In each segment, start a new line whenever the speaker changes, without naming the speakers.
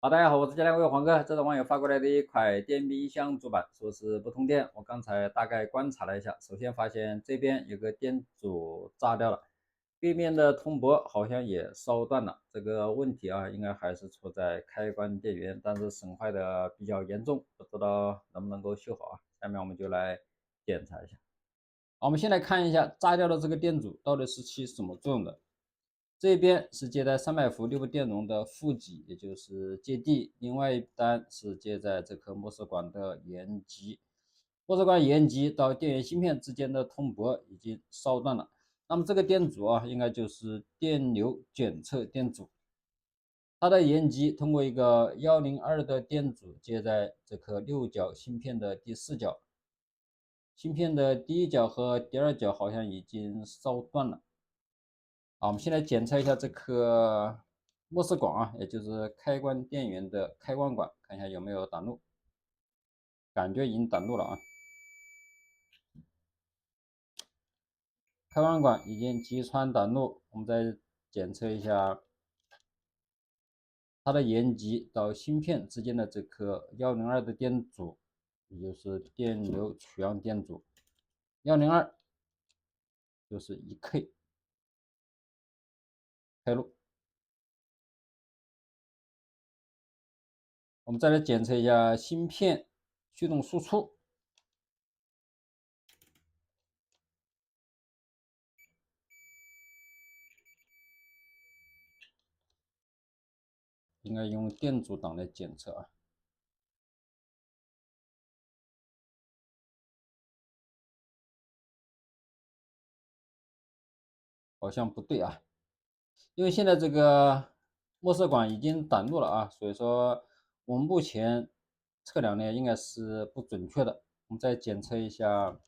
好，大家好，我是家两位黄哥。这是网友发过来的一块电冰箱主板，说是不通电。我刚才大概观察了一下，首先发现这边有个电阻炸掉了，背面的铜箔好像也烧断了。这个问题啊，应该还是出在开关电源，但是损坏的比较严重，不知道能不能够修好啊？下面我们就来检查一下。好，我们先来看一下炸掉的这个电阻到底是起什么作用的。这边是接在300伏6伏电容的负极，也就是接地，另外一端是接在这颗莫斯管的延极。莫斯管延极到电源芯片之间的铜箔已经烧断了，那么这个电阻啊，应该就是电流检测电阻。它的延极通过一个102的电阻接在这颗六角芯片的第4角，芯片的第一角和第二角好像已经烧断了。好，我们先来检测一下这颗莫斯管啊，也就是开关电源的开关管，看一下有没有短路。感觉已经短路了啊，开关管已经击穿短路。我们再检测一下它的延极到芯片之间的这颗102的电阻，也就是电流取样电阻102，就是1K 开路。我们再来检测一下芯片驱动输出。应该用电阻档来检测啊，好像不对啊。因为现在这个莫斯管已经短路了啊，所以说我们目前测量呢应该是不准确的。我们再检测一下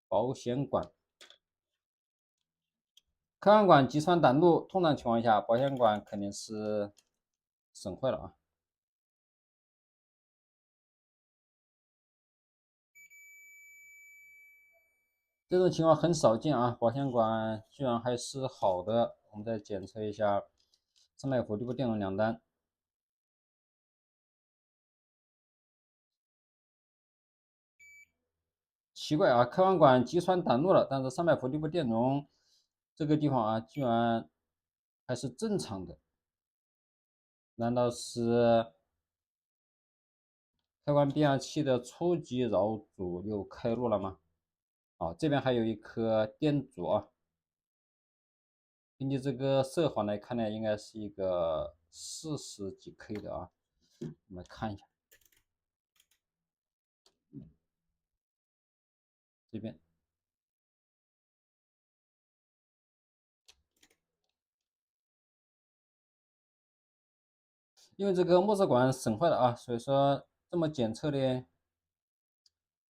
保险管，开关管击穿短路，通常情况下保险管肯定是损坏了啊。这种情况很少见啊，保险管居然还是好的。我们再检测一下300伏6伏电容两端。奇怪啊，开关管击穿短路了，但是300伏6伏电容这个地方啊，居然还是正常的。难道是开关变压器的初级扰阻又开路了吗？啊，这边还有一颗电阻啊，根据这个色环来看呢，应该是一个40几 K 的啊。我们来看一下这边，因为这个莫斯管损坏了啊，所以说这么检测呢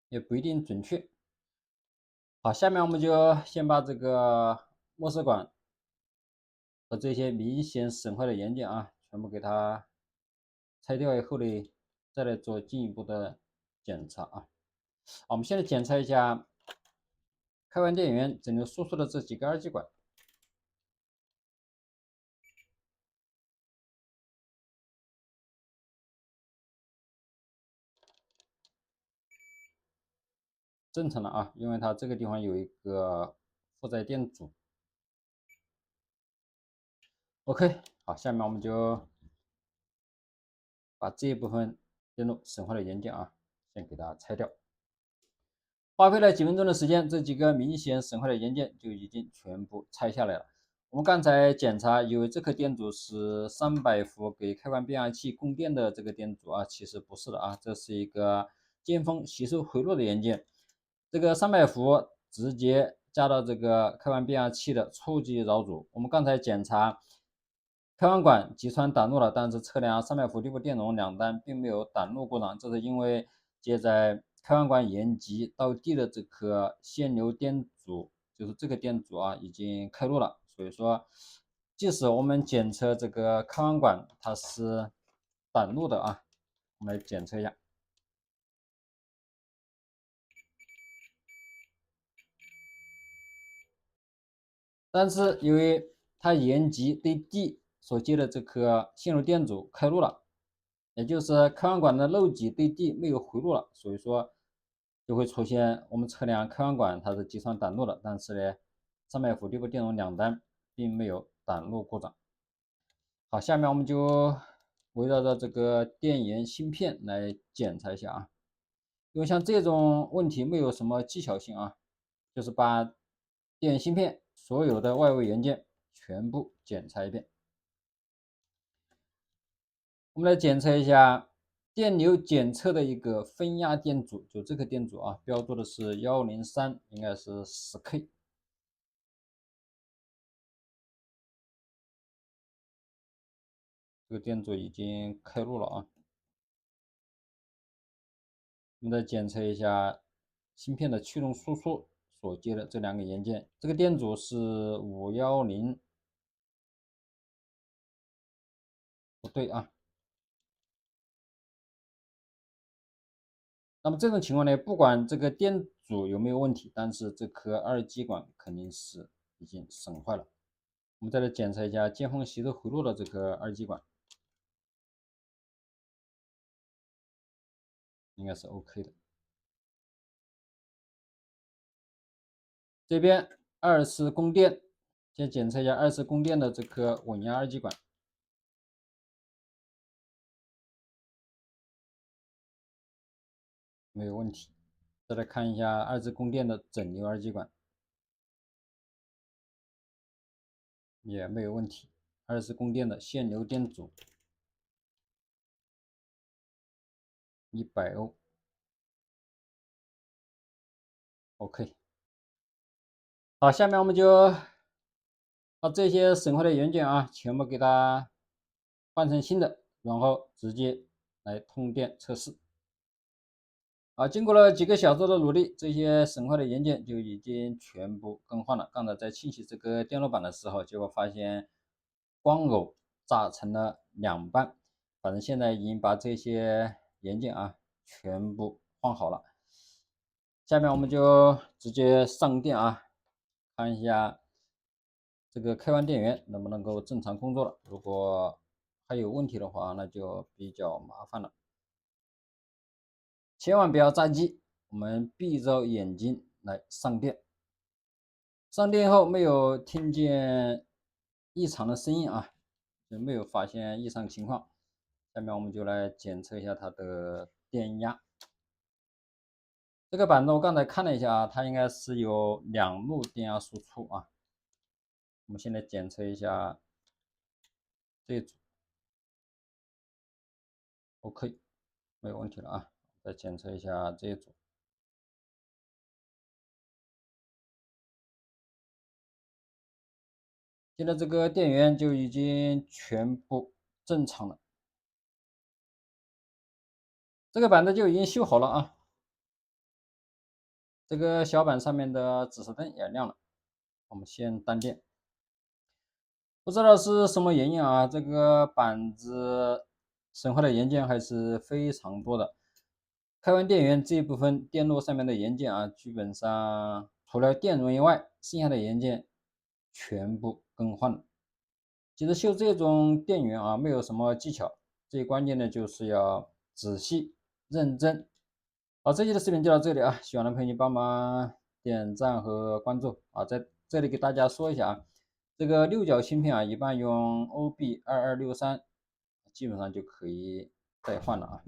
也不一定准确。好，下面我们就先把这个莫斯管和这些明显损坏的元件啊，全部给它拆掉以后呢，再来做进一步的检查啊。好，我们现在检查一下开关电源整流输出的这几个二极管，正常的啊，因为它这个地方有一个负载电阻。OK，好，下面我们就把这一部分电路损坏的元件啊，先给它拆掉。花费了几分钟的时间，这几个明显损坏的元件就已经全部拆下来了。我们刚才检查，以为这颗电阻是300伏给开关变压器供电的这个电阻啊，其实不是的啊，这是一个尖峰吸收回路的元件。这个300伏直接加到这个开关变压器的初级扰阻。我们刚才检查，开关管击穿短路了，但是测量300伏6伏电容两端并没有短路过程，这是因为接在开关管延极到地的这颗限流电阻，就是这个电阻啊，已经开路了。所以说，即使我们检测这个开关管它是短路的啊，我们来检测一下。但是由于它延极对地所接的这颗线路电阻开路了，也就是开关管的漏极对地没有回路了，所以说就会出现我们测量开关管它是计算短路的，但是呢300伏6个电容两端并没有短路过长。好，下面我们就围绕着这个电源芯片来检查一下啊，因为像这种问题没有什么技巧性啊，就是把电源芯片所有的外围元件全部检查一遍。我们来检测一下电流检测的一个分压电阻，就这个电阻啊，标注的是103，应该是10K。这个电阻已经开路了啊。我们再检测一下芯片的驱动输出所接的这两个元件，这个电阻是510，不对啊。那么这种情况呢，不管这个电阻有没有问题，但是这颗二极管肯定是已经损坏了。我们再来检测一下键缝吸收回路的这颗二极管，应该是 OK 的。这边二次供电，先检测一下二次供电的这颗稳压二极管，没有问题。再来看一下二次供电的整流二极管，也没有问题。二次供电的限流电阻100欧 ，OK。好，下面我们就把这些损坏的元件啊，全部给它换成新的，然后直接来通电测试。啊，经过了几个小时的努力，这些损坏的元件就已经全部更换了。刚才在清洗这个电路板的时候，结果发现光偶炸成了两半。反正现在已经把这些元件啊全部换好了。下面我们就直接上电啊，看一下这个开关电源能不能够正常工作了。如果还有问题的话，那就比较麻烦了。千万不要扎机，我们闭着眼睛来上电。上电后没有听见异常的声音啊，就没有发现异常情况。下面我们就来检测一下它的电压。这个板子我刚才看了一下啊，它应该是有2路电压输出啊。我们现在检测一下这组 ，OK， 没有问题了啊。再检测一下这一组。现在这个电源就已经全部正常了，这个板子就已经修好了啊。这个小板上面的指示灯也亮了，我们先单电。不知道是什么原因啊，这个板子损坏的元件还是非常多的。开关电源这一部分电路上面的元件啊，基本上除了电容以外，剩下的元件全部更换了。其实修这种电源啊，没有什么技巧，最关键的就是要仔细认真。好，这期的视频就到这里啊，喜欢的朋友帮忙点赞和关注啊，在这里给大家说一下啊，这个六角芯片啊，一般用 OB2263，基本上就可以代换了啊。